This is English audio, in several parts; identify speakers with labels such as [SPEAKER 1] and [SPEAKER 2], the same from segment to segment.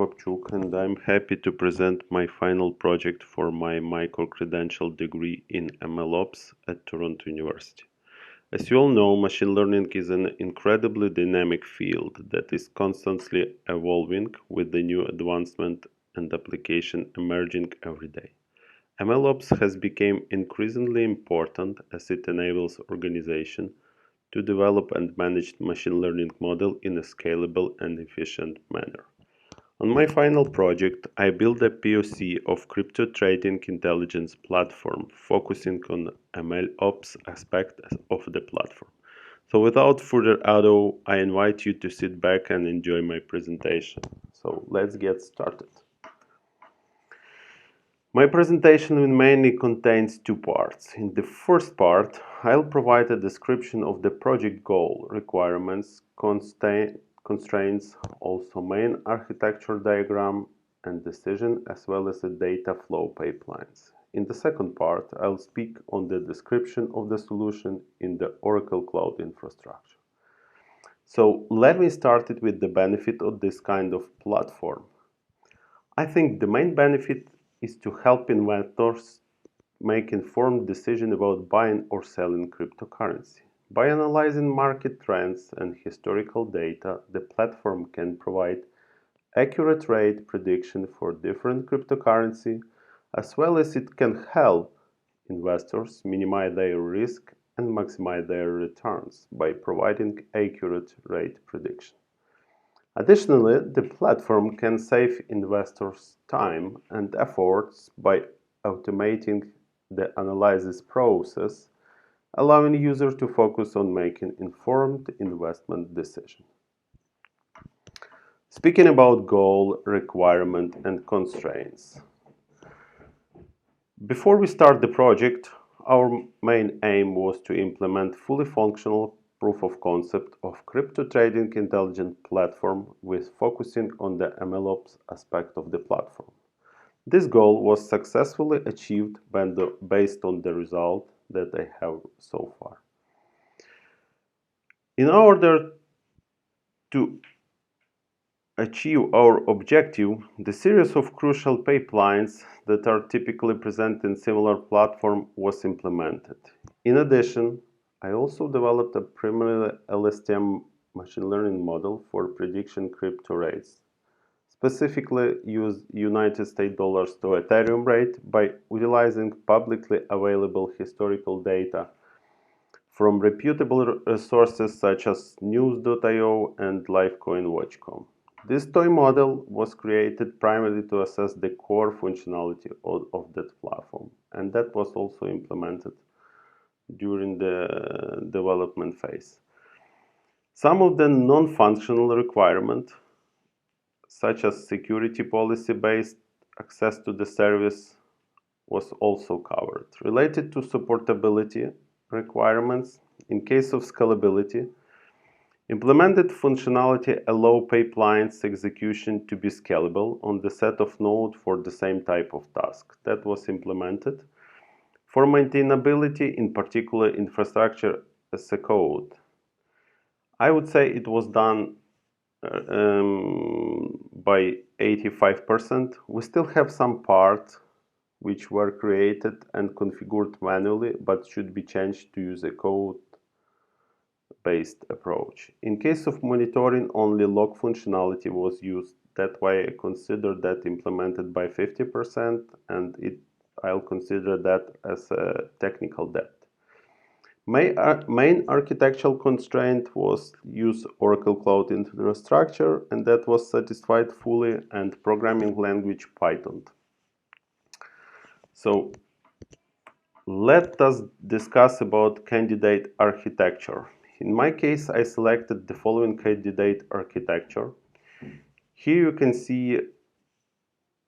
[SPEAKER 1] Babchuk, and I'm happy to present my final project for my micro-credential degree in MLOps at Toronto University. As you all know, machine learning is an incredibly dynamic field that is constantly evolving with the new advancement and application emerging every day. MLOps has become increasingly important as it enables organizations to develop and manage machine learning model in a scalable and efficient manner. On my final project, I built a POC of crypto trading intelligence platform focusing on MLOps aspect of the platform. So without further ado, I invite you to sit back and enjoy my presentation. So let's get started. My presentation mainly contains two parts. In the first part, I'll provide a description of the project goal, requirements, constraints, also main architecture diagram and decision, as well as the data flow pipelines. In the second part, I'll speak on the description of the solution in the Oracle Cloud infrastructure. So let me start it with the benefit of this kind of platform. I think the main benefit is to help investors make informed decisions about buying or selling cryptocurrency. By analyzing market trends and historical data, the platform can provide accurate rate prediction for different cryptocurrency, as well as it can help investors minimize their risk and maximize their returns by providing accurate rate prediction. Additionally, the platform can save investors time and efforts by automating the analysis process, allowing users to focus on making informed investment decisions. Speaking about goal, requirement, and constraints. Before we start the project, our main aim was to implement fully functional proof of concept of crypto trading intelligence platform with focusing on the MLOps aspect of the platform. This goal was successfully achieved based on the result that I have so far. In order to achieve our objective, the series of crucial pipelines that are typically present in similar platform was implemented. In addition, I also developed a primary LSTM machine learning model for prediction crypto rates. Specifically used United States dollars to Ethereum rate by utilizing publicly available historical data from reputable sources such as news.io and LiveCoin.com. This toy model was created primarily to assess the core functionality of that platform, and that was also implemented during the development phase. Some of the non-functional requirements, such as security policy-based access to the service, was also covered. Related to supportability requirements, in case of scalability, implemented functionality allow pipelines execution to be scalable on the set of nodes for the same type of task. That was implemented. For maintainability, in particular infrastructure as a code, I would say it was done by 85%. We still have some parts which were created and configured manually but should be changed to use a code-based approach. In case of monitoring, only log functionality was used. That's why I consider that implemented by 50%, and I'll consider that as a technical debt. Main architectural constraint was use Oracle Cloud infrastructure, and that was satisfied fully, and programming language Python. So let us discuss about candidate architecture. In my case, I selected the following candidate architecture. Here you can see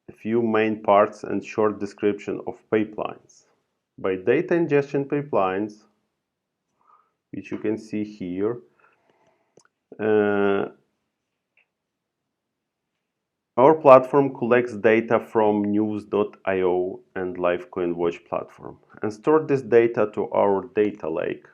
[SPEAKER 1] a few main parts and short description of pipelines. By data ingestion pipelines, which you can see here, our platform collects data from news.io and LiveCoin platform and store this data to our data lake.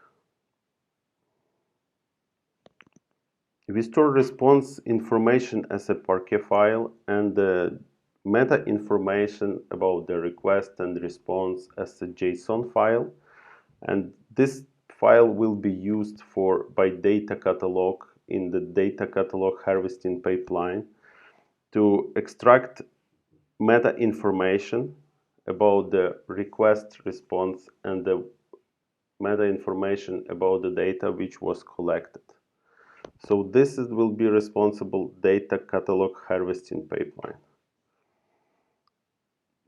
[SPEAKER 1] We store response information as a Parquet file and the meta information about the request and response as a JSON file. And this file will be used by data catalog in the data catalog harvesting pipeline to extract meta information about the request, response, and the meta information about the data which was collected. So this will be responsible data catalog harvesting pipeline.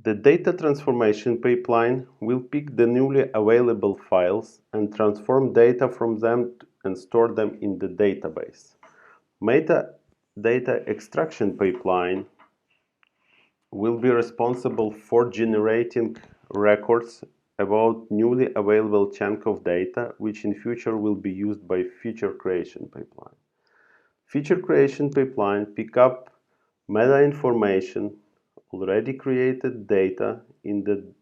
[SPEAKER 1] The data transformation pipeline will pick the newly available files and transform data from them and store them in the database. Metadata extraction pipeline will be responsible for generating records about newly available chunk of data, which in future will be used by feature creation pipeline. Feature creation pipeline pick up meta information, already created data in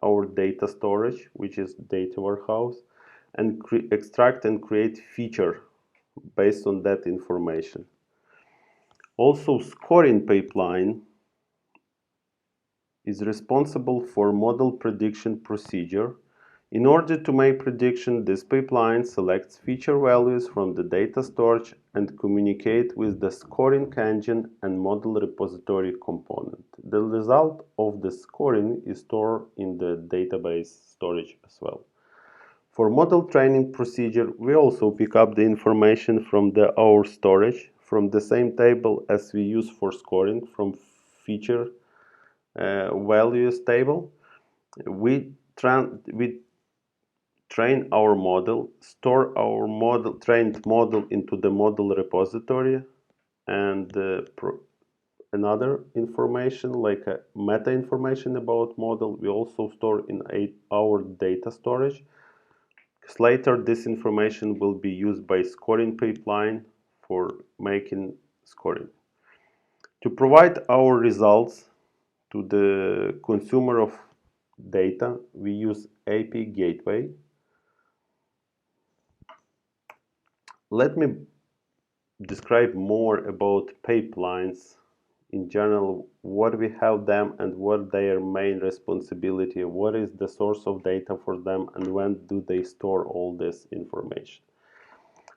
[SPEAKER 1] our data storage, which is data warehouse, and extract and create feature based on that information. Also, scoring pipeline is responsible for model prediction procedure. In order to make prediction, this pipeline selects feature values from the data storage and communicate with the scoring engine and model repository component. The result of the scoring is stored in the database storage as well. For model training procedure, we also pick up the information from our storage from the same table as we use for scoring from feature values table. We train our model, store our trained model into the model repository, and another information like a meta information about model we also store in our data storage. Because later this information will be used by scoring pipeline for making scoring. To provide our results to the consumer of data, we use API gateway. Let me describe more about pipelines in general, what we have them and what their main responsibility, what is the source of data for them, and when do they store all this information.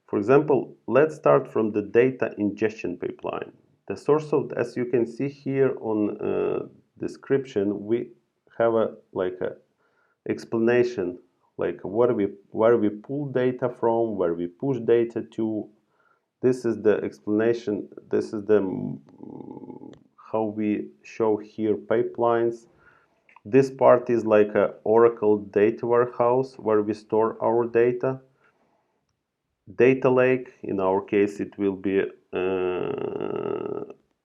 [SPEAKER 1] For example, let's start from the data ingestion pipeline. The source of, as you can see here on description, we have a explanation like where we pull data from, where we push data to. This is the explanation. This is the how we show here pipelines. This part is like a Oracle data warehouse where we store our data. Data lake, in our case, it will be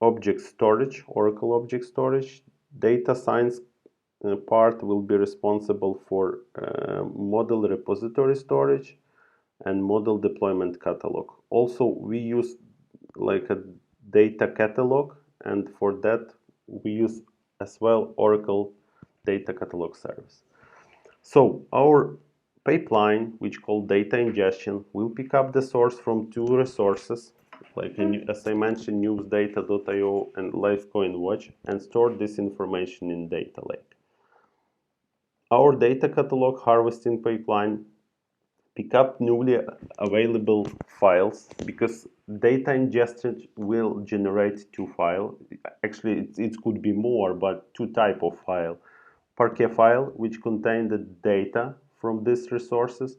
[SPEAKER 1] object storage, Oracle object storage. Data science part will be responsible for model repository storage and model deployment catalog. Also, we use like a data catalog, and for that we use as well Oracle data catalog service. So our pipeline, which called data ingestion, will pick up the source from two resources, like as I mentioned, newsdata.io and Lifecoin Watch, and store this information in data lake. Our data catalog harvesting pipeline pick up newly available files because data ingested will generate two files. Actually, it could be more, but two type of file. Parquet file, which contain the data from these resources,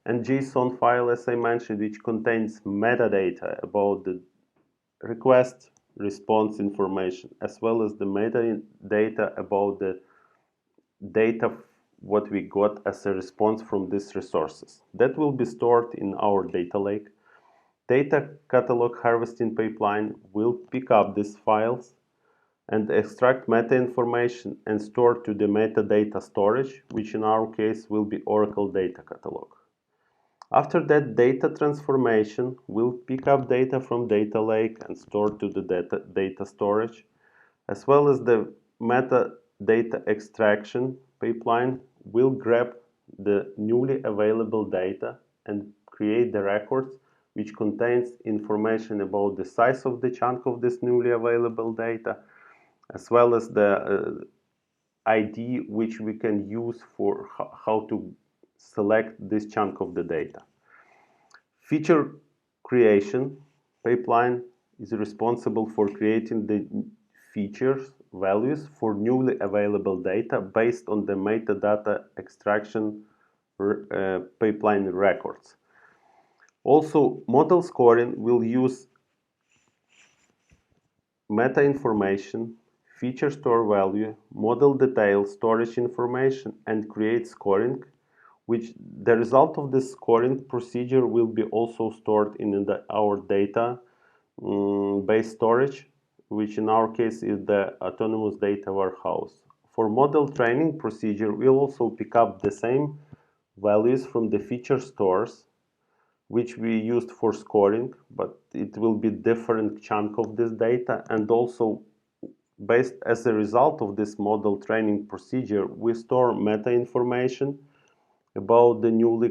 [SPEAKER 1] and JSON file, as I mentioned, which contains metadata about the request, response information, as well as the metadata about the data what we got as a response from these resources. That will be stored in our data lake. Data catalog harvesting pipeline will pick up these files and extract meta information and store to the metadata storage, which in our case will be Oracle data catalog. After that, data transformation will pick up data from data lake and store to the data storage, as well as the metadata extraction pipeline will grab the newly available data and create the records which contains information about the size of the chunk of this newly available data, as well as the ID which we can use for how to select this chunk of the data. Feature creation pipeline is responsible for creating the features values for newly available data based on the metadata extraction pipeline records. Also, model scoring will use meta information, feature store value, model details, storage information, and create scoring, which the result of this scoring procedure will be also stored in our data base storage, which in our case is the autonomous data warehouse. For model training procedure, we'll also pick up the same values from the feature stores, which we used for scoring, but it will be different chunk of this data. And also, based as a result of this model training procedure, we store meta information about the newly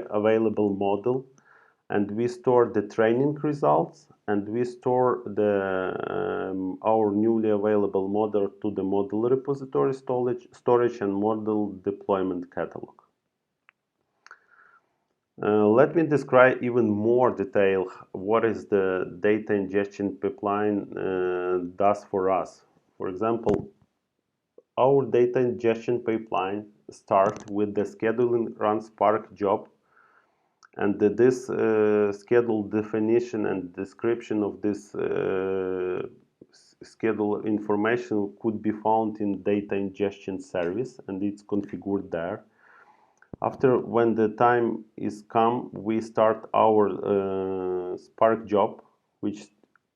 [SPEAKER 1] available model, and we store the training results, and we store our newly available model to the model repository storage and model deployment catalog. Let me describe even more detail what is the data ingestion pipeline does for us. For example, our data ingestion pipeline starts with the scheduling run Spark job, and this schedule definition and description of this schedule information could be found in data ingestion service, and it's configured there. After, when the time is come, we start our Spark job, which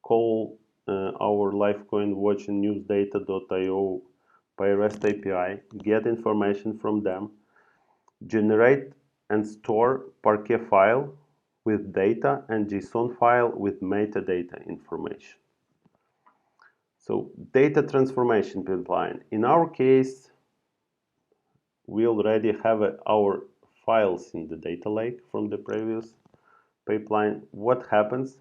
[SPEAKER 1] call our Lifecoin watch and newsdata.io by REST API, get information from them, generate and store Parquet file with data and JSON file with metadata information. So, data transformation pipeline. In our case, we already have our files in the data lake from the previous pipeline. What happens?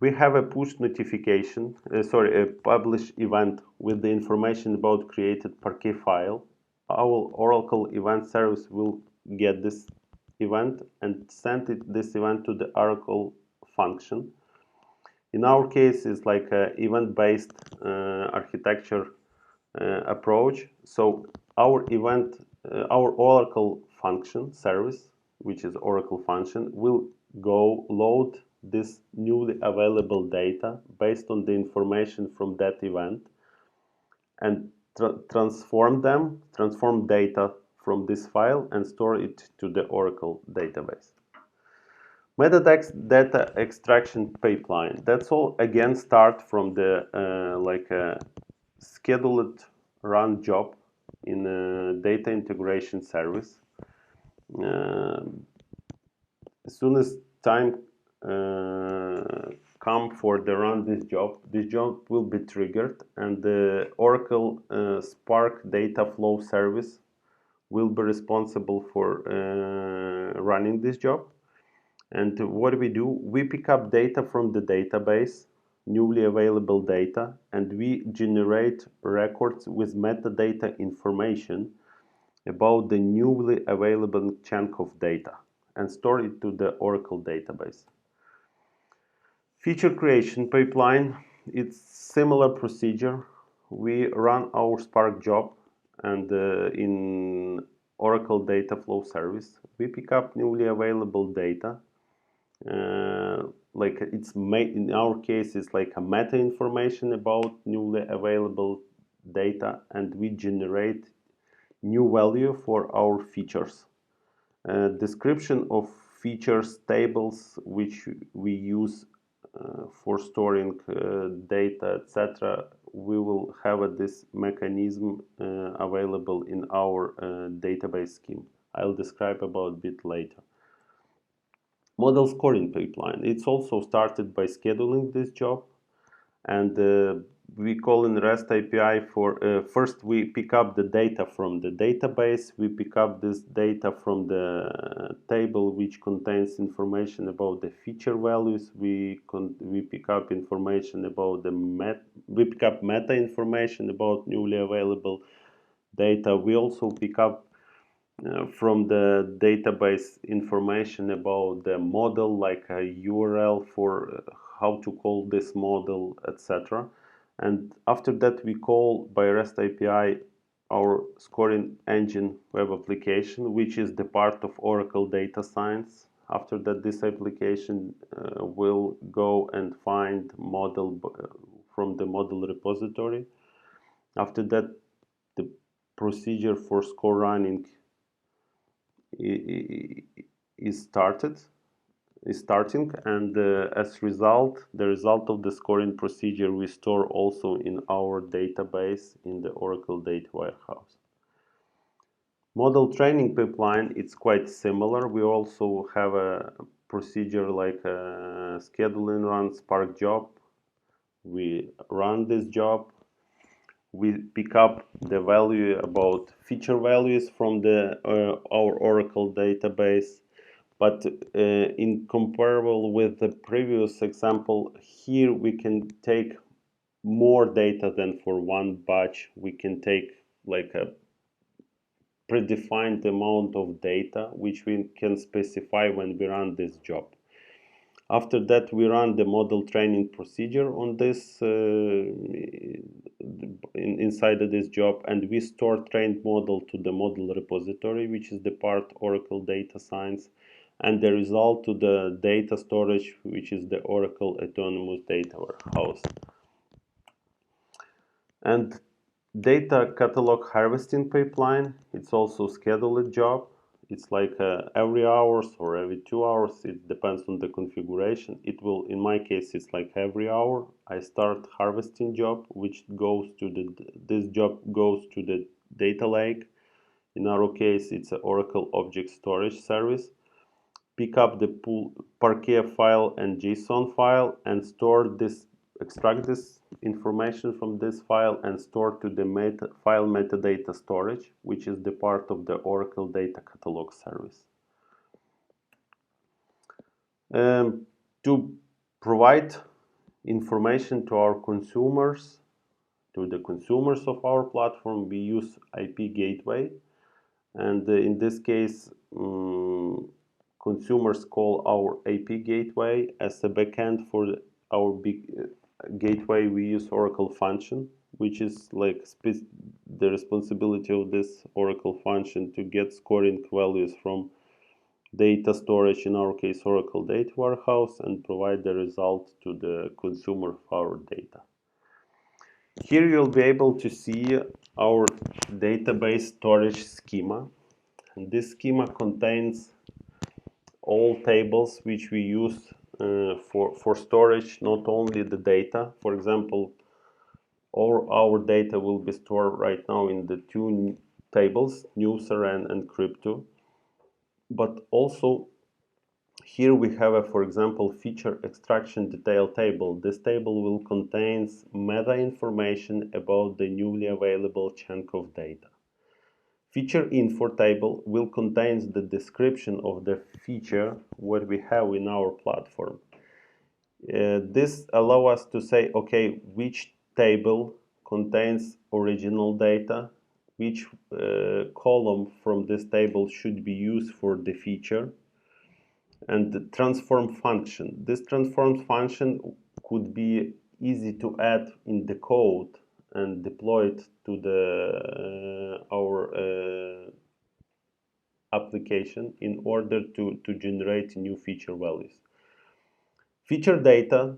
[SPEAKER 1] We have a push notification, a publish event with the information about created Parquet file. Our Oracle event service will get this event and send this event to the Oracle function. In our case, it's like an event-based architecture approach. So our Oracle function service, which is Oracle function, will go load this newly available data based on the information from that event, and transform data from this file and store it to the Oracle database. Metadata extraction pipeline. That's all again start from the scheduled run job in a data integration service. As soon as time come for the run this job will be triggered, and the Oracle Spark data flow service will be responsible for running this job. And what do? We pick up data from the database, newly available data, and we generate records with metadata information about the newly available chunk of data and store it to the Oracle database. Feature creation pipeline, it's similar procedure. We run our Spark job, and in Oracle data flow service, we pick up newly available data. In our case, it's like a meta information about newly available data, and we generate new value for our features. Description of features tables which we use for storing data, etc. We will have this mechanism available in our database scheme. I'll describe about a bit later. Model scoring pipeline. It's also started by scheduling this job, and we call in REST API for first we pick up the data from the database. We pick up this data from the table which contains information about the feature values. We pick up information about the we pick up meta information about newly available data. We also pick up from the database information about the model, like a URL for how to call this model, etc. And after that, we call by REST API our scoring engine web application, which is the part of Oracle Data Science. After that, this application will go and find model from the model repository. After that, the procedure for score running is starting, and as result, the result of the scoring procedure we store also in our database in the Oracle Data Warehouse. Model training pipeline, it's quite similar. We also have a procedure like a scheduling run Spark job. We run this job. We pick up the value about feature values from the our Oracle database, but in comparable with the previous example, here we can take more data than for one batch. We can take like a predefined amount of data which we can specify when we run this job. After that, we run the model training procedure on this inside of this job, and we store trained model to the model repository, which is the part Oracle Data Science, and the result to the data storage, which is the Oracle Autonomous Data Warehouse. And data catalog harvesting pipeline, it's also scheduled job. It's like every hours or every 2 hours. It depends on the configuration. It will, in my case, it's like every hour. I start harvesting job, which goes to this job goes to the data lake. In our case, it's an Oracle Object Storage Service. Pick up the pool Parquet file and JSON file and store this. Extract this information from this file and store to the file metadata storage, which is the part of the Oracle Data Catalog service. To provide information to our consumers, to the consumers of our platform, we use IP gateway, and in this case, consumers call our IP gateway as a backend for our big gateway. We use Oracle function, which is like the responsibility of this Oracle function to get scoring values from data storage, in our case Oracle Data Warehouse, and provide the result to the consumer of our data. Here you'll be able to see our database storage schema, and this schema contains all tables which we use for storage, not only the data. For example, all our data will be stored right now in the two tables, user and crypto. But also here we have a, for example, feature extraction detail table. This table will contain meta information about the newly available chunk of data. Feature info table will contain the description of the feature what we have in our platform. This allows us to say, okay, which table contains original data, which column from this table should be used for the feature, and the transform function. This transform function could be easy to add in the code and deploy it to our application in order to generate new feature values. Feature data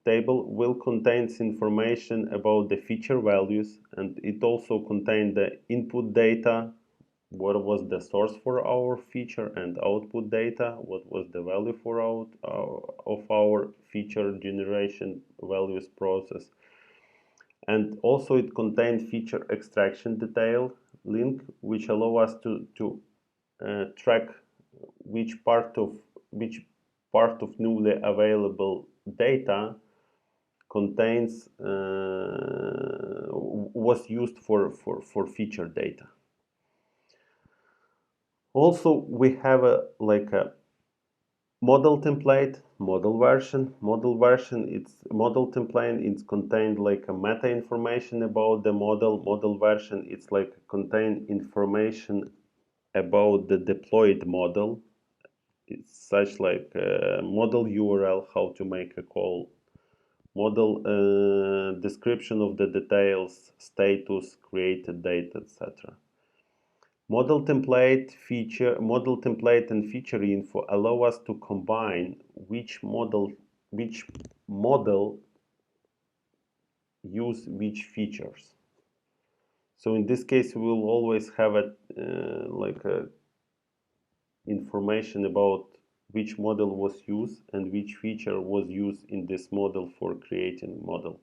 [SPEAKER 1] table will contain information about the feature values, and it also contains the input data, what was the source for our feature, and output data, what was the value for of our feature generation values process. And also it contains feature extraction detail link, which allow us to track which part of newly available data contains was used for feature data. Also, we have a model template, model version. Model version, it's model template. It's contained like a meta information about the model. Model version, it's like contain information about the deployed model. It's such like model URL, how to make a call, model description of the details, status, created data, etc. Model template and feature info allow us to combine which model use which features. So in this case, we will always have a information about which model was used and which feature was used in this model for creating model.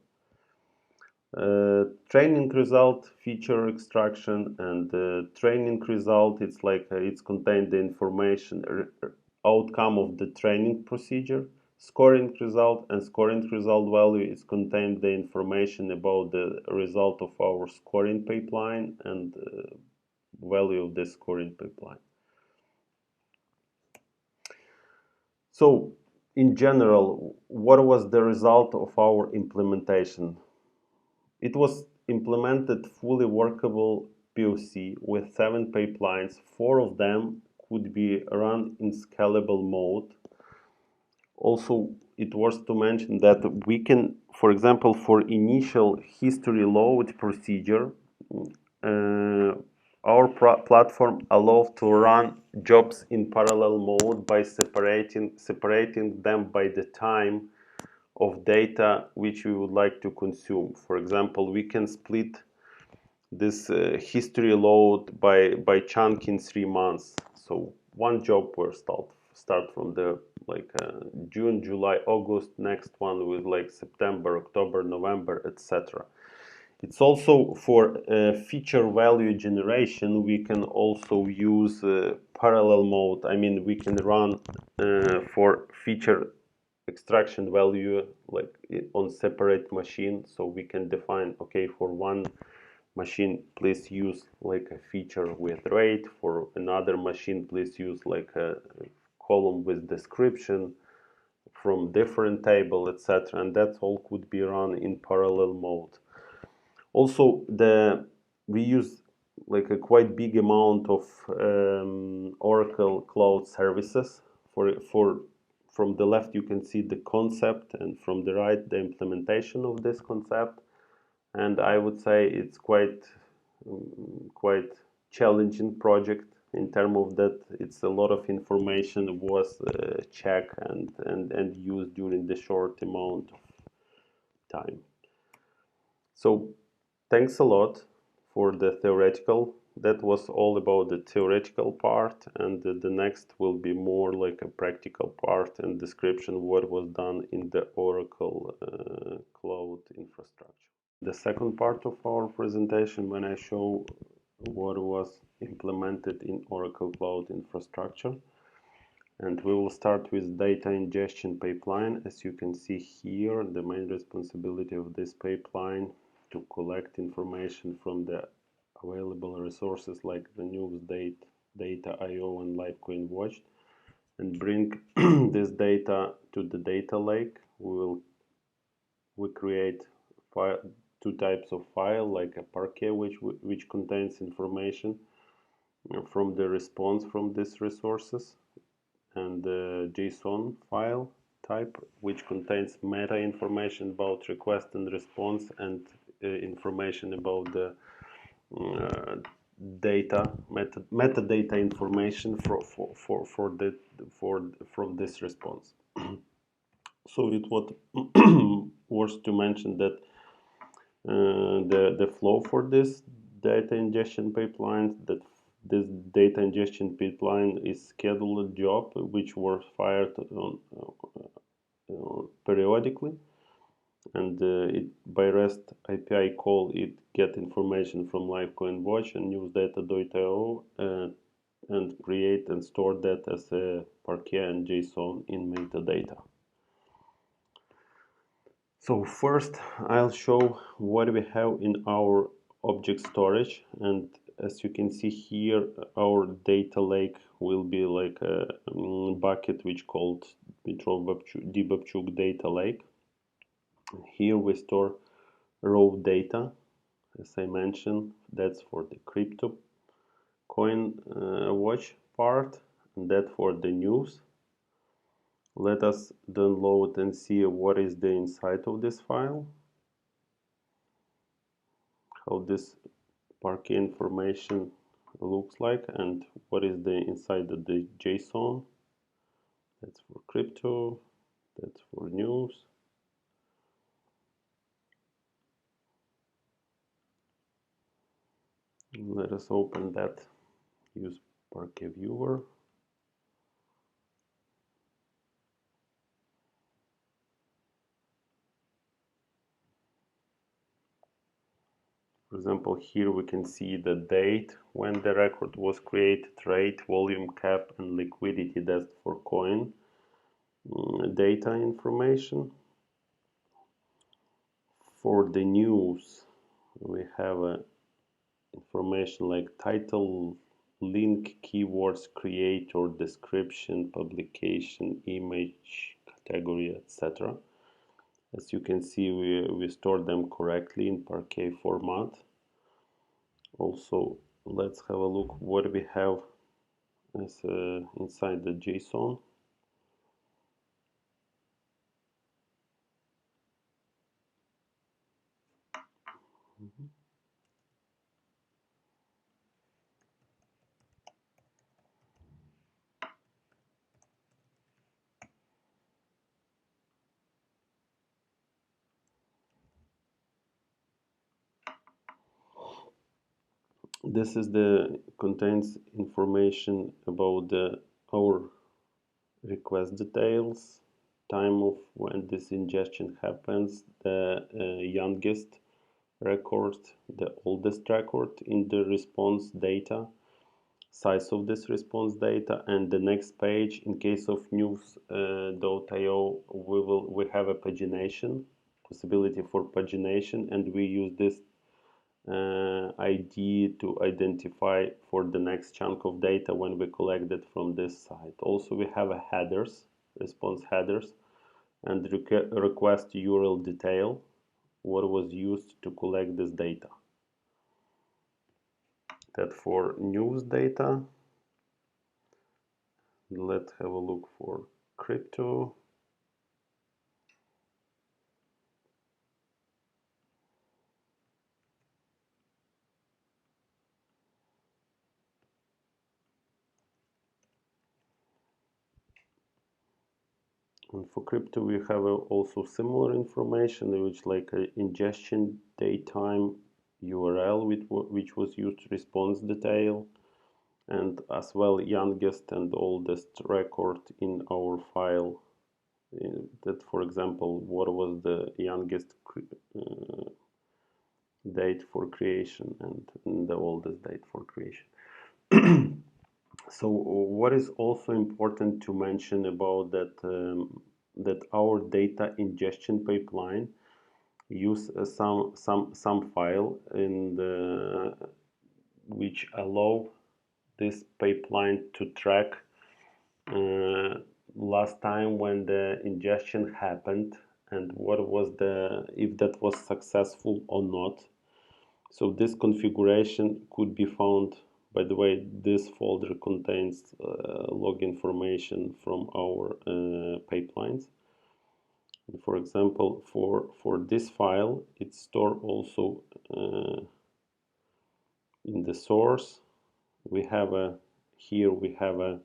[SPEAKER 1] Training result, feature extraction, and training result, it's like it's contained the information outcome of the training procedure. Scoring result and scoring result value is contained the information about the result of our scoring pipeline and value of the scoring pipeline. So in general, what was the result of our implementation? It was implemented fully workable POC with 7 pipelines. 4 of them could be run in scalable mode. Also, it was to mention that we can, for example, for initial history load procedure, our platform allows to run jobs in parallel mode by separating them by the time of data which we would like to consume. For example, we can split this history load by chunk in 3 months. So one job will start from the June, July, August. Next one with like September, October, November, etc. It's also for feature value generation. We can also use parallel mode. I mean, we can run for feature extraction value like on separate machine. So we can define, okay, for one machine, please use like a feature with rate. For another machine, please use like a column with description from different table, etc. And that all could be run in parallel mode. Also, we use like a quite big amount of Oracle Cloud Services. From the left, you can see the concept, and from the right, the implementation of this concept. And I would say it's quite challenging project in terms of that. It's a lot of information was checked and used during the short amount of time. So thanks a lot for the theoretical. That was all about the theoretical part, and the next will be more like a practical part and description what was done in the Oracle Cloud infrastructure. The second part of our presentation, when I show what was implemented in Oracle Cloud infrastructure, and we will start with data ingestion pipeline. As you can see here, the main responsibility of this pipeline to collect information from the available resources like the news, data IO, and Litecoin Watch, and bring this data to the data lake. We create 2 types of file, like a Parquet, which contains information from the response from these resources, and the JSON file type, which contains meta information about request and response, and information about the data metadata information from this response. So it was worth to mention that the flow for this data ingestion pipeline, that this data ingestion pipeline is scheduled job which was fired on periodically, and by REST API call it get information from Litecoin Watch and newsdata.io and create and store that as a Parquet and JSON in metadata. So first I'll show what we have in our object storage, and as you can see here, our data lake will be like a bucket which called Babchuk data lake. Here we store raw data, as I mentioned. That's for the crypto coin watch part, and that for the news. Let us download and see what is the inside of this file, how this Parquet information looks like, and what is the inside of the JSON. That's for crypto, that's for news. Let us open that, use Parquet viewer. For example, here we can see the date when the record was created, rate, volume cap, and liquidity. That's for coin data information. For the news, we have information like title, link, keywords, creator, description, publication, image, category, etc. As you can see, we store them correctly in Parquet format. Also, let's have a look what we have as inside the JSON. This is the contains information about our request details, time of when this ingestion happens, the youngest record, the oldest record in the response data, size of this response data, and the next page. In case of news.io, we have a pagination possibility for pagination, and we use this ID to identify for the next chunk of data when we collect it from this site. Also, we have a headers, response headers, and request URL detail, what was used to collect this data. That for news data. Let's have a look for crypto. And for crypto, we have also similar information, which like ingestion datetime URL, which was used response detail, and as well youngest and oldest record in our file. That, for example, what was the youngest date for creation and the oldest date for creation. So what is also important to mention about that, that our data ingestion pipeline use some file in the which allow this pipeline to track last time when the ingestion happened and what was if that was successful or not. So this configuration could be found. By the way, this folder contains log information from our pipelines. For example, for this file, it's stored also in the source. We have here we have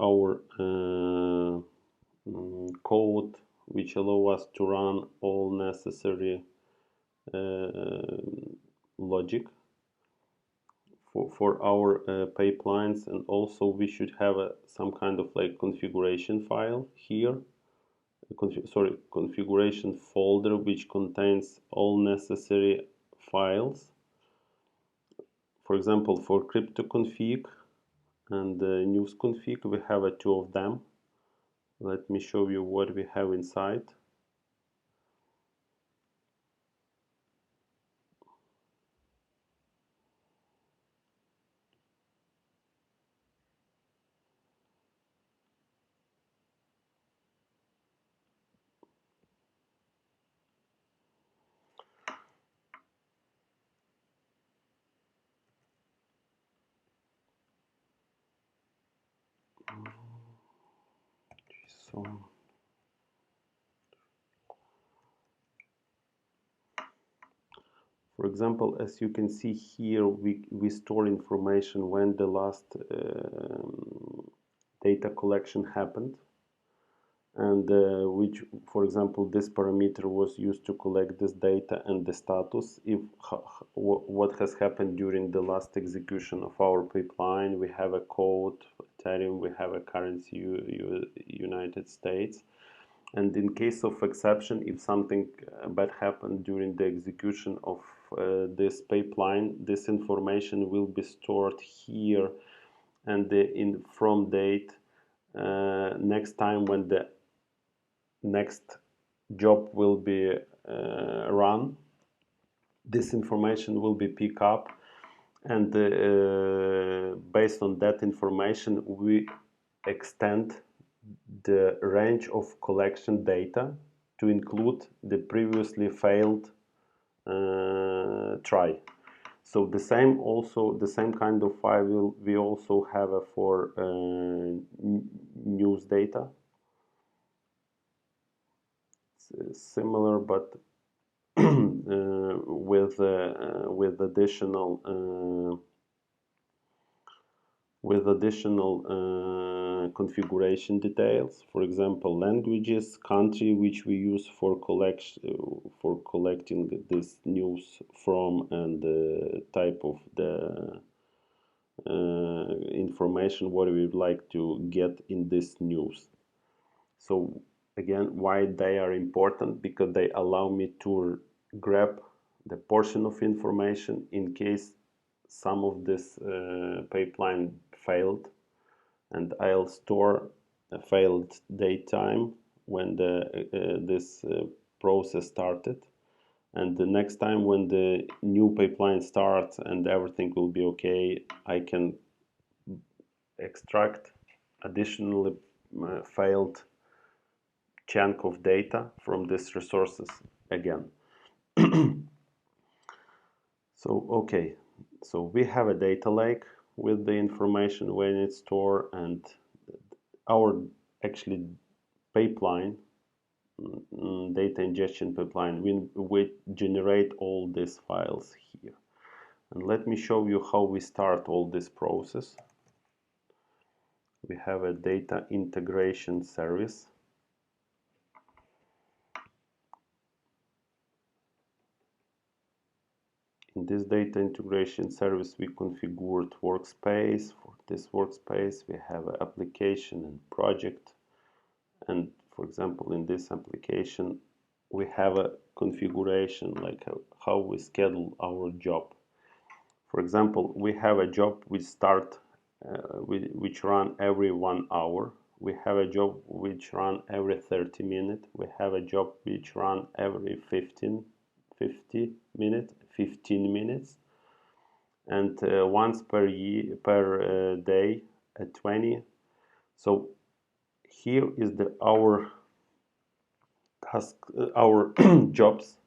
[SPEAKER 1] our code which allow us to run all necessary logic for our pipelines, and also we should have some kind of like configuration file here, configuration folder which contains all necessary files. For example, for crypto config and news config, we have two of them. Let me show you what we have inside. So, for example, as you can see here, we store information when the last data collection happened, and which, for example, this parameter was used to collect this data and the status, if what has happened during the last execution of our pipeline. We have a code, Ethereum, we have a currency, United States. And in case of exception, if something bad happened during the execution of this pipeline, this information will be stored here, and in from date next time when the next job will be run, this information will be picked up, and based on that information we extend the range of collection data to include the previously failed try. So the same kind of file we also have for news data. It's similar, but with additional configuration details. For example, languages, country which we use for collecting this news from, and the type of the information what we would like to get in this news. So again, why they are important? Because they allow me to grab the portion of information in case some of this pipeline failed, and I'll store a failed date time when this process started, and the next time when the new pipeline starts and everything will be okay, I can extract additionally failed chunk of data from these resources again. So okay, so we have a data lake with the information when it's stored, and our actually pipeline, data ingestion pipeline, we generate all these files here. And let me show you how we start all this process. We have a data integration service. In this data integration service, we configured workspace. For this workspace, we have an application and project. And for example, in this application, we have a configuration like how we schedule our job. For example, we have a job which run every 1 hour. We have a job which run every 30 minutes. We have a job which run every 15 minutes, and once per day at 20. So here is our task, our jobs,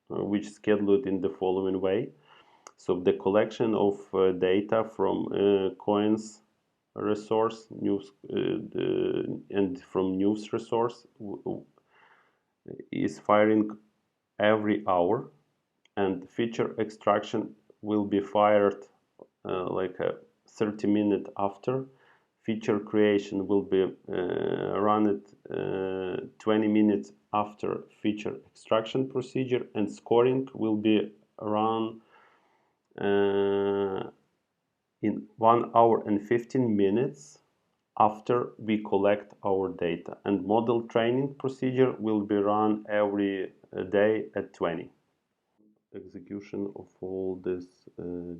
[SPEAKER 1] which scheduled in the following way. So the collection of data from coins resource, news, and from news resource is firing every hour, and feature extraction will be fired like 30 minutes after. Feature creation will be run at 20 minutes after feature extraction procedure, and scoring will be run in 1 hour and 15 minutes after we collect our data, and model training procedure will be run every day at 20. Execution of all these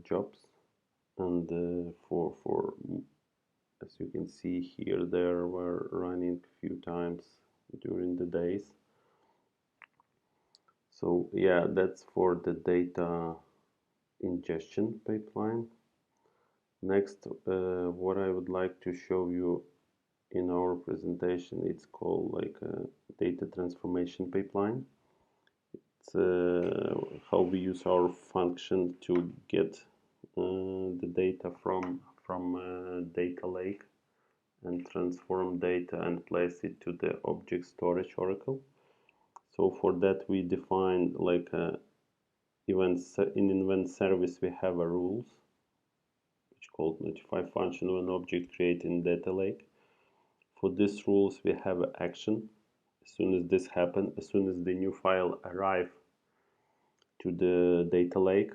[SPEAKER 1] jobs, and for as you can see here, they were running a few times during the days. So yeah, that's for the data ingestion pipeline. Next, what I would like to show you in our presentation, it's called like a data transformation pipeline. It's how we use our function to get the data from data lake and transform data and place it to the object storage oracle. So for that we define like a in event service we have a rules which called notify function when object created in data lake. For these rules we have an action. As soon as this happens, as soon as the new file arrive to the data lake,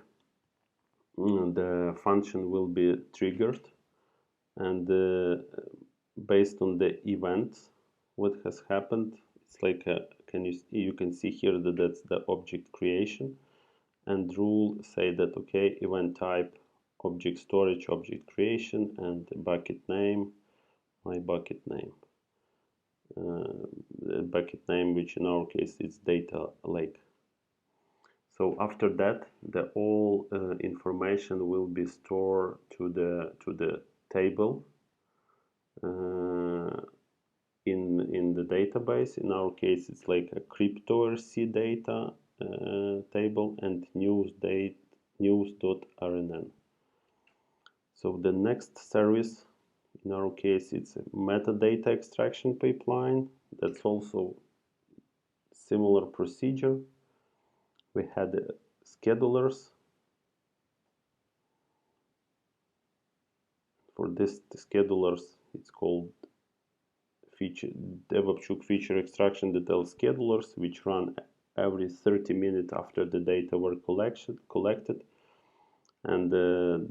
[SPEAKER 1] the function will be triggered, and based on the event what has happened, it's like a, you can see here that that's the object creation, and rule say that okay, event type object storage, object creation, and bucket name, my bucket name, bucket name which in our case is data lake. So after that, the all information will be stored to the table in the database. In our case, it's like a cryptocurrency data table and news.rnn. So the next service, in our case, it's a metadata extraction pipeline. That's also similar procedure. We had schedulers. For this schedulers, it's called Babchuk feature extraction detail schedulers, which run every 30 minutes after the data were collected. And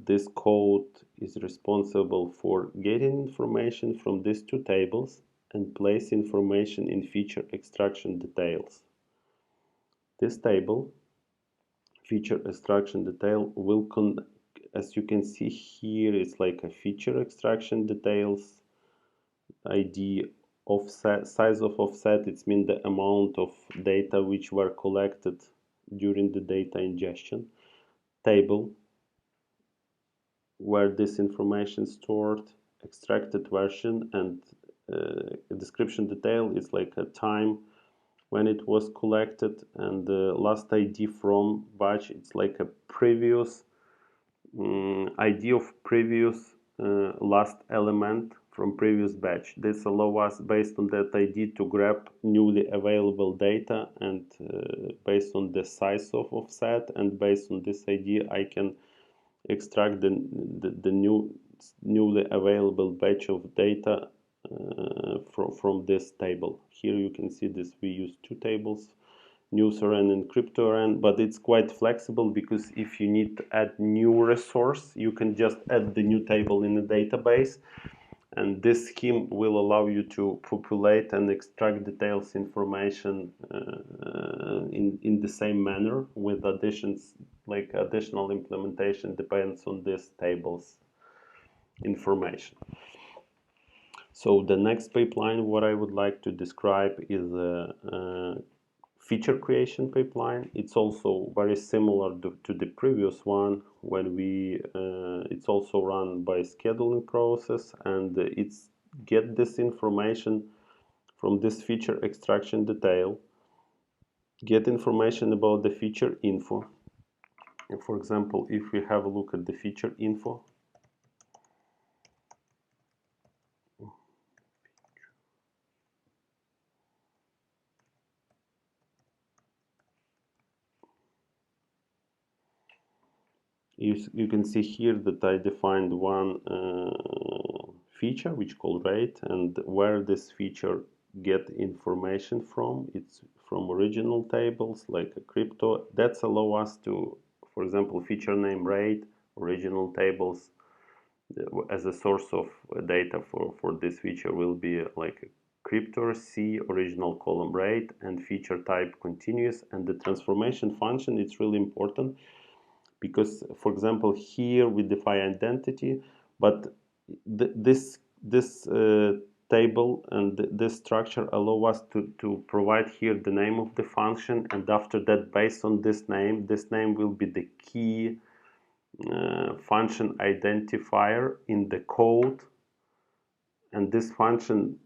[SPEAKER 1] this code is responsible for getting information from these two tables and place information in feature extraction details. This table, feature extraction detail, will as you can see here, it's like a feature extraction details ID offset, size of offset, it means the amount of data which were collected during the data ingestion. Table, where this information stored, extracted version, and description detail is like a time when it was collected, and the last ID from batch, it's like a previous ID of previous last element from previous batch. This allows us, based on that ID, to grab newly available data, and based on the size of offset and based on this ID, I can extract the newly available batch of data from this table. Here you can see this, we use two tables, NewsRN and CryptoRN, but it's quite flexible, because if you need to add new resource, you can just add the new table in the database, and this scheme will allow you to populate and extract details information in the same manner, with additions, like additional implementation depends on this table's information. So the next pipeline what I would like to describe is a feature creation pipeline. It's also very similar to the previous one, when we it's also run by scheduling process, and it's get this information from this feature extraction detail, get information about the feature info. And for example, if we have a look at the feature info, you can see here that I defined one feature which called rate, and where this feature get information from, it's from original tables like a crypto. That's allow us to, for example, feature name rate, original tables as a source of data for this feature will be like a crypto C original column rate, and feature type continuous, and the transformation function, it's really important, because for example here we define identity, but this this table and this structure allow us to provide here the name of the function, and after that, based on this name will be the key function identifier in the code, and this function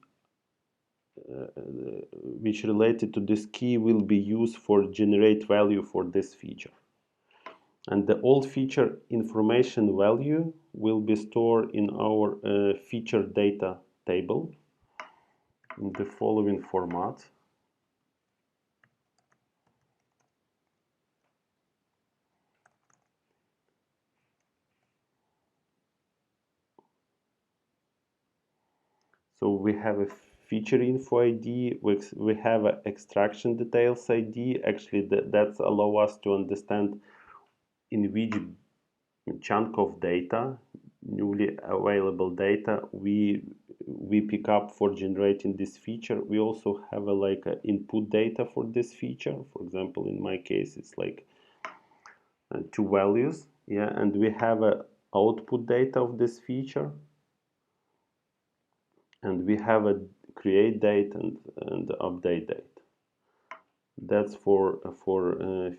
[SPEAKER 1] which related to this key will be used for generate value for this feature. And the old feature information value will be stored in our feature data table in the following format. So we have a feature info ID, we have an extraction details ID. Actually, that's allow us to understand in which chunk of data, newly available data, we pick up for generating this feature. We also have a input data for this feature. For example, in my case, it's like two values, yeah, and we have a output data of this feature, and we have a create date and update date. That's for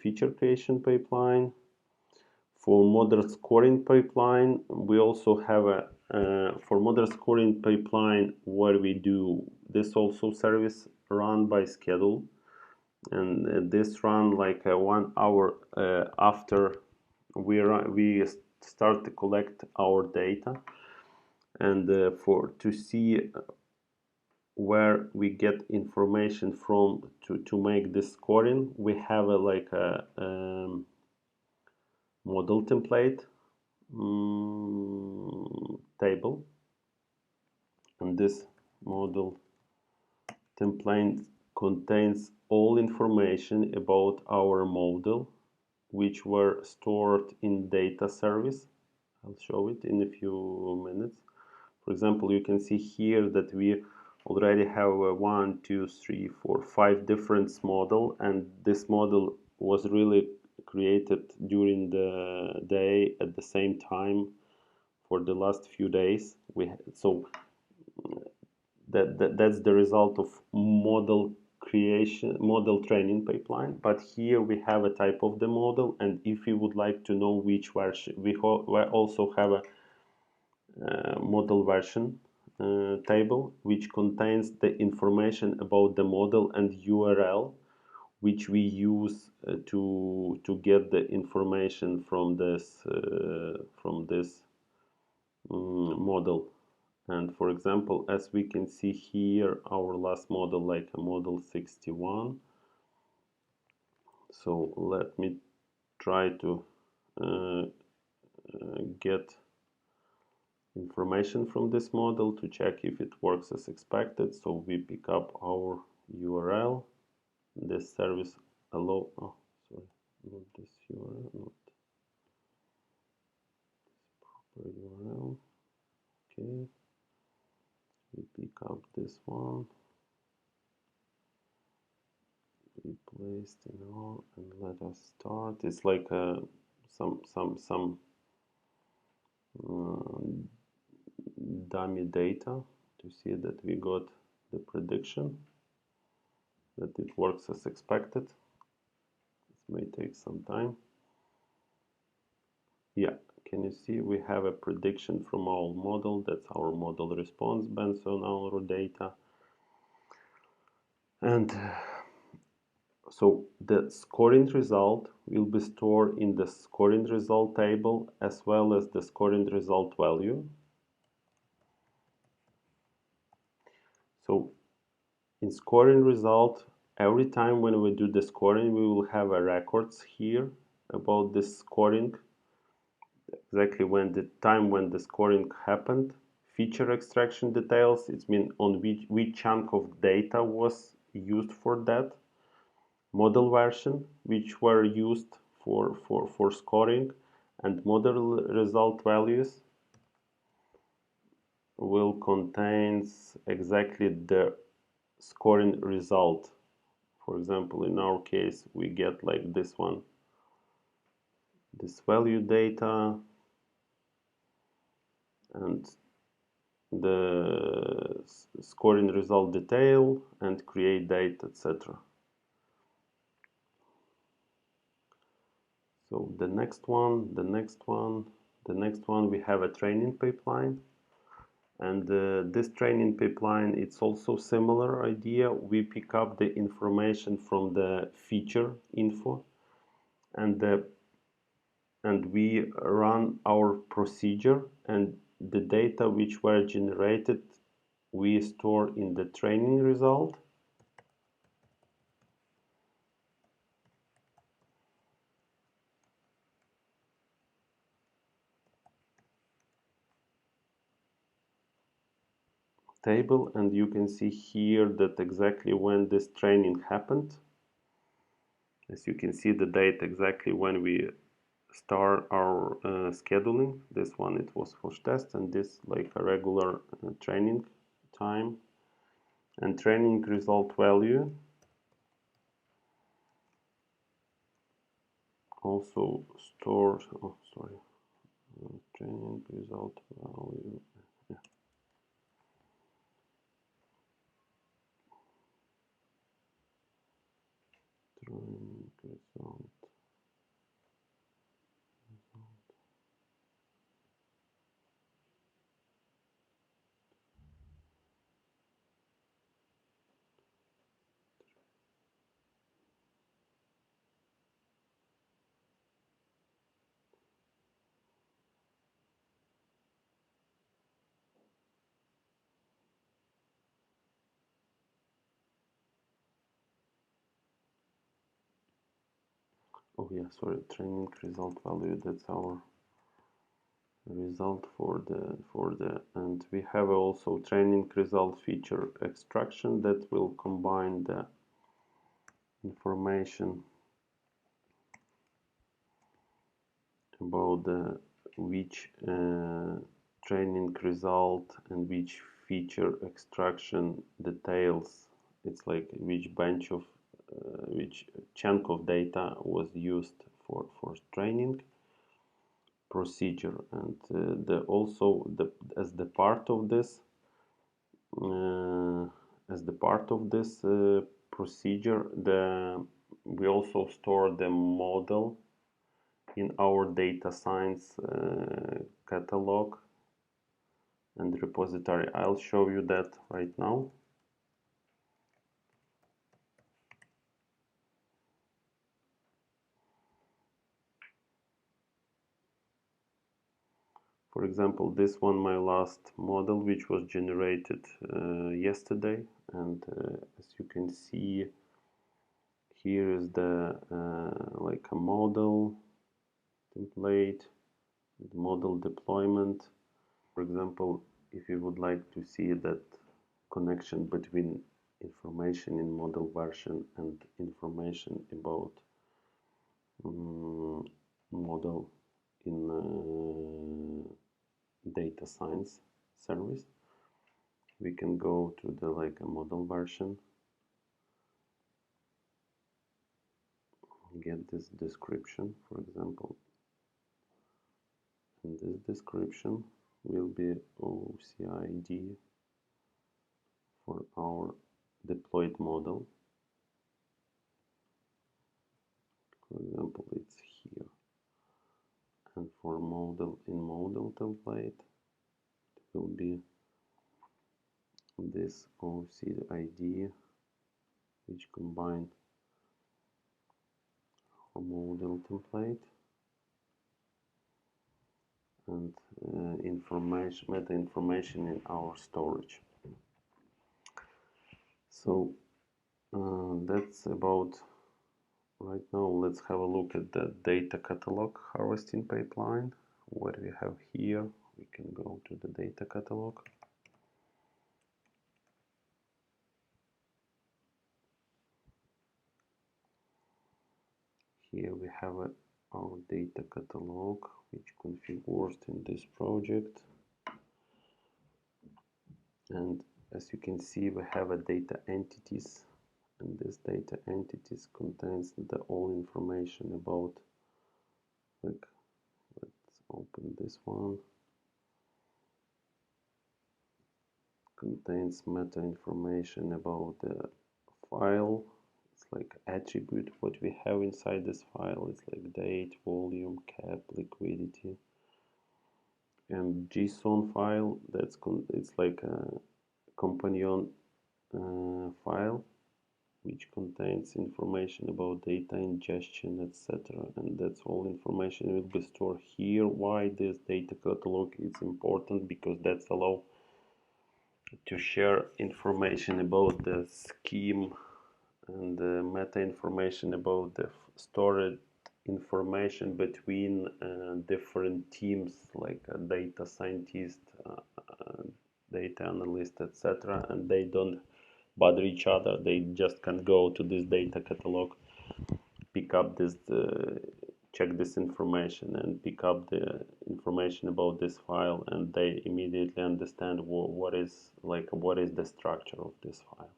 [SPEAKER 1] feature creation pipeline. For model scoring pipeline, we also have a for model scoring pipeline where we do this also service run by schedule, and this run like 1 hour after we start to collect our data, and for to see where we get information from to make this scoring, we have a model template table, and this model template contains all information about our model which were stored in data service. I'll show it in a few minutes. For example, you can see here that we already have 1, 2, 3, 4, 5 different model, and this model was really created during the day at the same time for the last few days. So that's the result of model creation, model training pipeline. But here we have a type of the model, and if you would like to know which version, we also have a model version table which contains the information about the model and URL which we use to get the information from this model. And for example, as we can see here, our last model, like a model 61. So let me try to get information from this model to check if it works as expected. So we pick up our URL. This service allow, oh sorry, not this URL, not proper URL. Okay, we pick up this one, we placed in all, and let us start. It's like some dummy data to see that we got the prediction that it works as expected. This may take some time. Yeah, can you see we have a prediction from our model? That's our model response based on our data. And so the scoring result will be stored in the scoring result table as well as the scoring result value. So in scoring result, every time when we do the scoring, we will have a records here about this scoring, exactly when the time when the scoring happened. Feature extraction details, it means on which chunk of data was used for that. Model version, which were used for scoring, and model result values will contains exactly the scoring result. For example, in our case, we get like this one, this value data, and the scoring result detail and create date, etc. So the next one, we have a training pipeline. And this training pipeline, it's also similar idea. We pick up the information from the feature info, and we run our procedure, and the data which were generated we store in the training result. Table, and you can see here that exactly when this training happened. As you can see the date exactly when we start our scheduling. This one it was for test, and this like a regular training time. And training result value also stores, oh sorry, training result value, yeah. Training result. Oh yeah, sorry, training result value, that's our result for the and we have also training result feature extraction that will combine the information about the which training result and which feature extraction details. It's like which bunch of which chunk of data was used for training procedure, and the also the as the part of this procedure, we also store the model in our data science catalog and repository. I'll show you that right now. For example, this one, my last model, which was generated yesterday, and as you can see, here is the like a model template, model deployment. For example, if you would like to see that connection between information in model version and information about model in data science service, we can go to the like a model version, get this description, for example, and this description will be OCID for our deployed model. For example, it's here, and for model in model template it will be this OCID, which combine our model template and information, meta information in our storage. So that's about right now. Let's have a look at the data catalog harvesting pipeline. What we have here, we can go to the data catalog. Here we have our data catalog, which configures in this project. And as you can see, we have a data entities, and this data entities contains the all information about, like, let's open this one. contains meta information about the file. It's like attribute what we have inside this file. It's like date, volume, cap, liquidity. And JSON file, it's like a companion file which contains information about data ingestion, etc. And that's all information will be stored here. Why this data catalog is important? Because that's allow to share information about the scheme and the meta information about the stored information between different teams, like a data scientist, data analyst, etc. And they don't bother each other. They just can go to this data catalog, pick up this, check this information, and pick up the information about this file, and they immediately understand what is the structure of this file.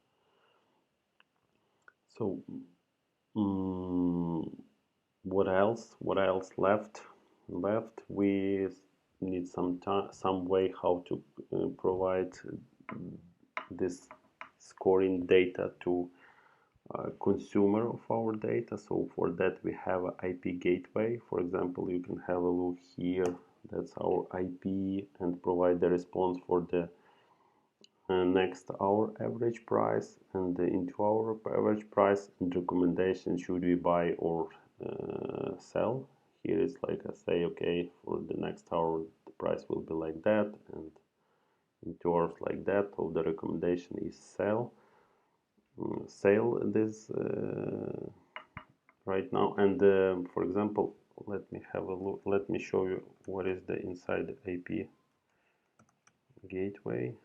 [SPEAKER 1] So what else left? We need some way how to provide this scoring data to consumer of our data. So for that we have an IP gateway. For example, you can have a look here. That's our IP, and provide the response for the next hour average price and the into hour average price, and recommendation should we buy or sell. Here is like I say, okay, for the next hour the price will be like that, and in 2 hours like that. So the recommendation is sell this right now. And for example, let me have a look, let me show you what is the inside the IP gateway.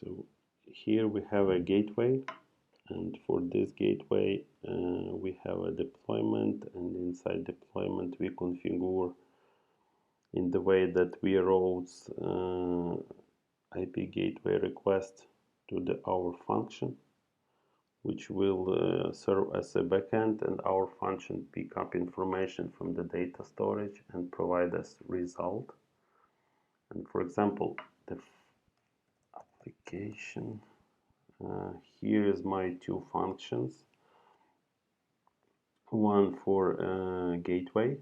[SPEAKER 1] So here we have a gateway, and for this gateway we have a deployment, and inside deployment we configure in the way that we route IP gateway request to the our function, which will serve as a backend, and our function pick up information from the data storage and provide us result. And for example, the application, here is my two functions. One for gateway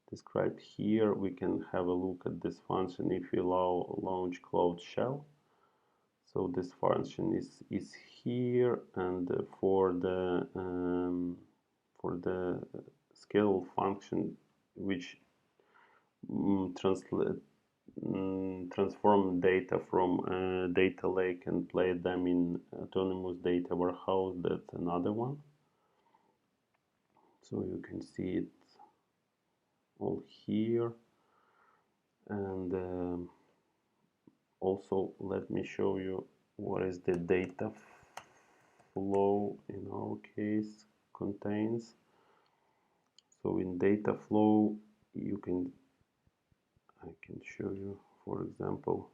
[SPEAKER 1] described here. We can have a look at this function if we launch Cloud Shell. So this function is here, and for the scale function, which transform data from data lake and play them in autonomous data warehouse, that's another one. So you can see it all here. And also let me show you what is the data flow in our case contains. So in data flow I can show you, for example,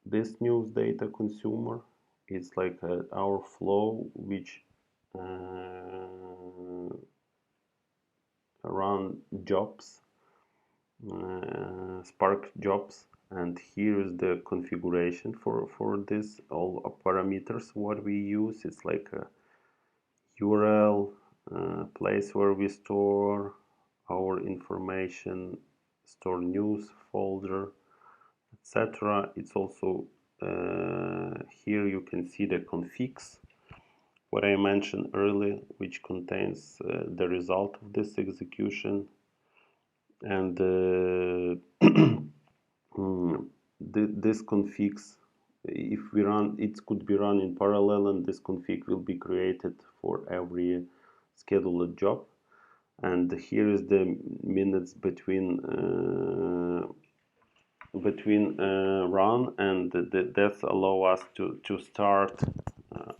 [SPEAKER 1] this news data consumer is like our flow which run jobs, Spark jobs, and here is the configuration for this. All parameters what we use, it's like a URL, place where we store our information, store news folder, etc. It's also here you can see the configs, what I mentioned earlier, which contains the result of this execution. And this configs, if we run, it could be run in parallel, and this config will be created for every scheduled job. And here is the minutes between run, and that allow us to start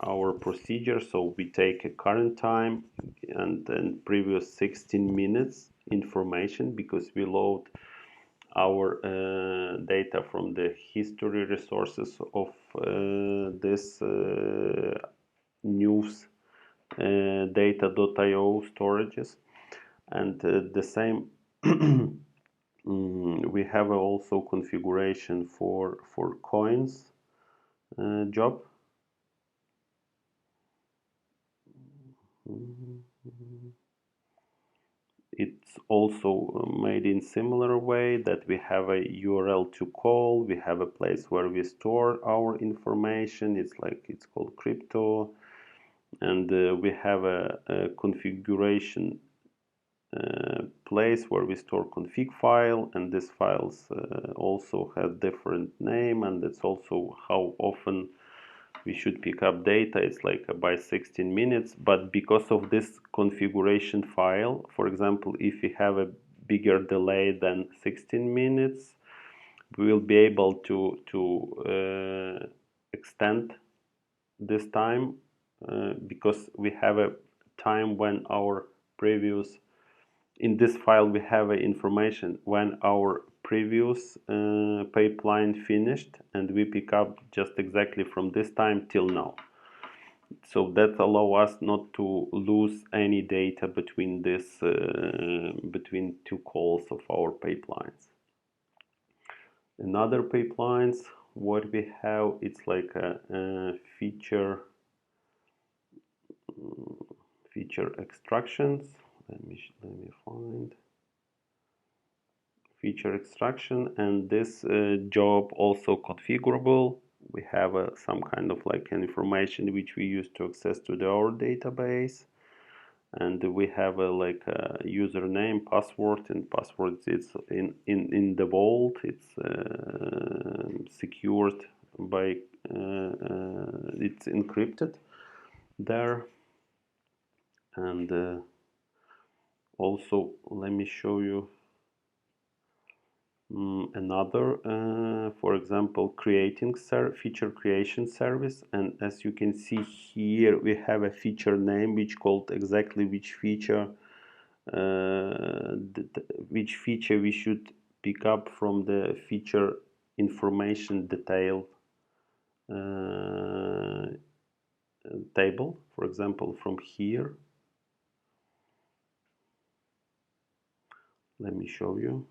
[SPEAKER 1] our procedure. So we take a current time and then previous 16 minutes information, because we load our data from the history resources of this news data.io storages. And the same we have also configuration for coins job. It's also made in similar way, that we have a URL to call, we have a place where we store our information, it's called crypto, and we have a configuration place where we store config file, and these files also have different name, and it's also how often we should pick up data. It's like by 16 minutes, but because of this configuration file, for example, if we have a bigger delay than 16 minutes, we will be able to extend this time, because we have a time when our previous, in this file we have information when our previous pipeline finished, and we pick up just exactly from this time till now. So that allow us not to lose any data between this between two calls of our pipelines. Another pipelines, what we have, it's like a feature extractions. Let me find feature extraction, and this job also configurable. We have some kind of like information which we use to access to our database, and we have like a username, password, and password it's in the vault. It's secured by it's encrypted there. And also let me show you another, for example, creating feature creation service. And as you can see here, we have a feature name which called exactly which feature we should pick up from the feature information detail table. For example, from here, let me show you.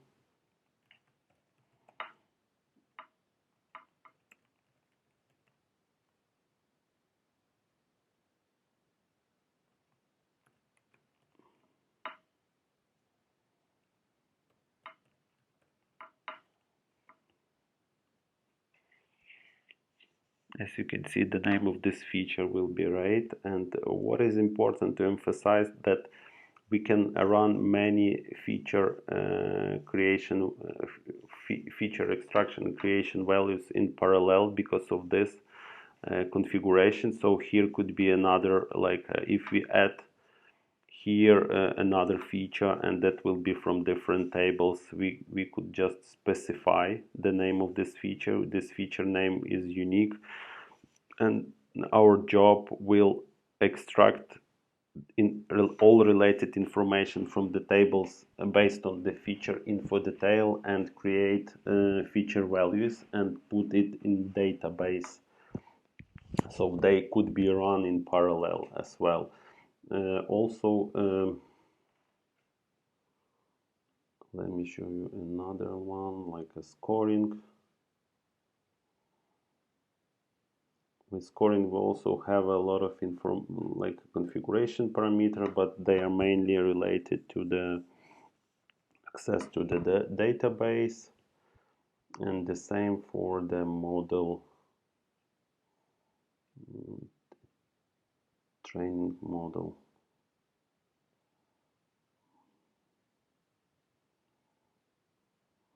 [SPEAKER 1] As you can see, the name of this feature will be right. And what is important to emphasize, that we can run many feature creation, feature extraction creation values in parallel because of this configuration. So here could be another, like if we add here another feature, and that will be from different tables, we could just specify the name of this feature. This feature name is unique, and our job will extract in all related information from the tables based on the feature info detail, and create feature values and put it in database, so they could be run in parallel as well. Also, let me show you another one, like a scoring. With scoring, we also have a lot of like configuration parameter, but they are mainly related to the access to the database, and the same for the model training model.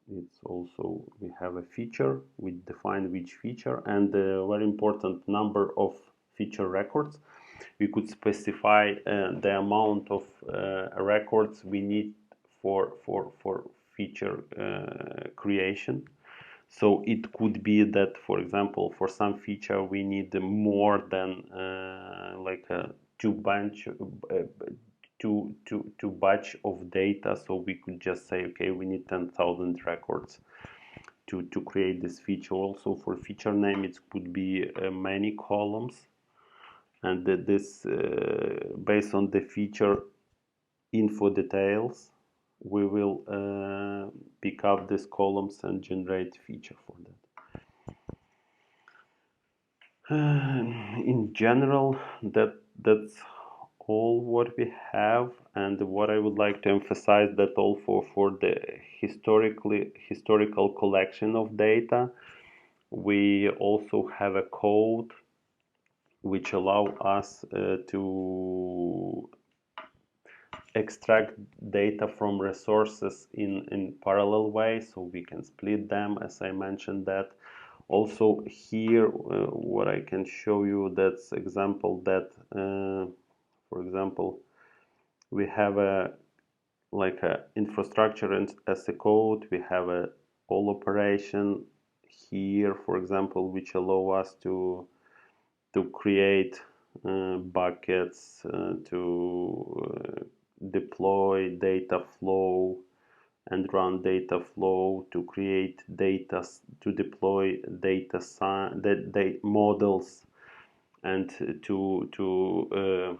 [SPEAKER 1] It's also, we have a feature, we define which feature, and a very important number of feature records. We could specify the amount of records we need for feature creation. So it could be that, for example, for some feature we need more than like two to batch of data. So we could just say, okay, we need 10,000 records to create this feature. Also for feature name, it could be many columns, and this based on the feature info details, we will pick up these columns and generate feature for that. In general, that's all what we have, and what I would like to emphasize that all for the historical collection of data, we also have a code which allow us to extract data from resources in parallel way, so we can split them, as I mentioned that. Also here, what I can show you, that's example that, for example, we have a like a infrastructure as a code. We have a all operation here, for example, which allow us to create buckets, to deploy data flow and run data flow, to create data, to deploy data models, and to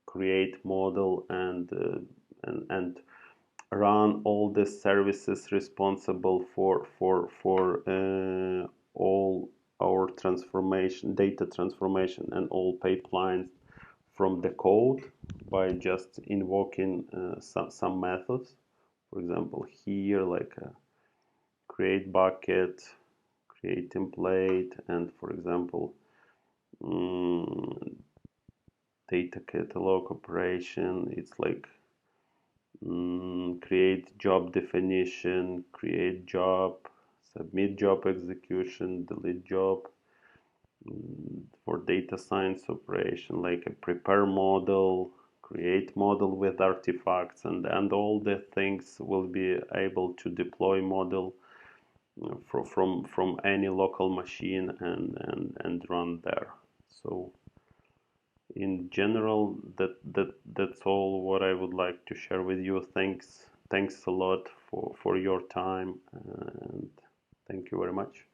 [SPEAKER 1] create model and run all the services responsible for all our transformation, data transformation, and all pipelines from the code by just invoking some methods. For example, here, like create bucket, create template, and for example, data catalog operation. It's like create job definition, create job, submit job execution, delete job. For data science operation, like a prepare model, create model with artifacts, and all the things will be able to deploy model from any local machine and run there. So in general, that's all what I would like to share with you. Thanks a lot for your time, and thank you very much.